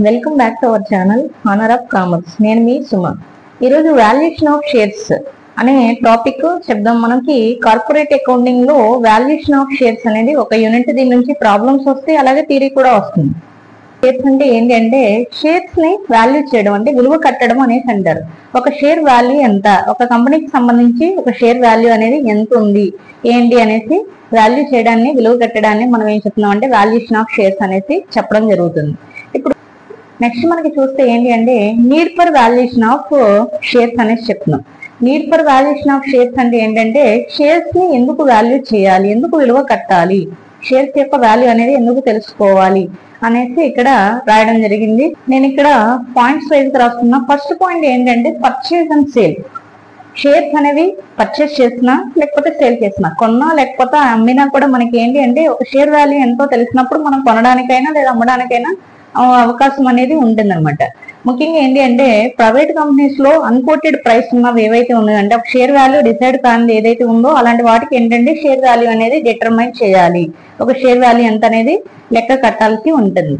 Welcome back to our channel honour of commerce. నేను మీ సుమ. ఈరోజు valuation of shares అనే topic చెప్దాం. మనకి కార్పొరేట్ అకౌంటింగ్ లో వాల్యుయేషన్ ఆఫ్ షేర్స్ అనేది ఒక యూనిట్. దీని నుంచి ప్రాబ్లమ్స్ వస్తాయి, అలాగే థియరీ కూడా వస్తుంది. షేర్స్ అంటే ఏంటి అంటే షేర్స్ ని వాల్యూ చేయడం అంటే విలువ కట్టడం అనేసి అంటారు. ఒక షేర్ వాల్యూ ఎంత, ఒక కంపెనీకి సంబంధించి ఒక షేర్ వాల్యూ అనేది ఎంత ఉంది ఏంటి అనేసి వాల్యూ చేయడాన్ని, విలువ కట్టడాన్ని మనం ఏం చెప్తున్నాం అంటే వాల్యుయేషన్ ఆఫ్ షేర్స్ అనేసి చెప్పడం జరుగుతుంది. ఇప్పుడు నెక్స్ట్ మనకి చూస్తే ఏంటి అంటే need for valuation of shares అనేసి చెప్తున్నాం. Need for valuation of shares అంటే ఏంటంటే షేర్స్ ని ఎందుకు వాల్యూ చేయాలి, ఎందుకు విలువ కట్టాలి, షేర్స్ యొక్క వాల్యూ అనేది ఎందుకు తెలుసుకోవాలి అనేసి ఇక్కడ రాయడం జరిగింది. నేను ఇక్కడ పాయింట్స్ వైజ్ రాస్తున్నా. ఫస్ట్ పాయింట్ ఏంటంటే పర్చేజ్ అండ్ సేల్. షేర్స్ అనేవి పర్చేస్ చేసినా లేకపోతే సేల్ చేసినా, కొన్నా లేకపోతే అమ్మినా కూడా మనకి ఏంటి అంటే ఒక షేర్ వాల్యూ ఎంతో తెలిసినప్పుడు మనం కొనడానికైనా లేదా అమ్మడానికైనా అవకాశం అనేది ఉంటుంది అనమాట. ముఖ్యంగా ఏంటి అంటే ప్రైవేట్ కంపెనీస్ లో అన్కోటెడ్ ప్రైస్ ఉన్నవి ఏవైతే ఉన్నాయో అంటే ఒక షేర్ వాల్యూ డిసైడ్ కానిది ఏదైతే ఉందో అలాంటి వాటికి ఏంటంటే షేర్ వాల్యూ అనేది డిటర్మైన్ చేయాలి. ఒక షేర్ వాల్యూ ఎంత అనేది లెక్క కట్టాల్సి ఉంటుంది.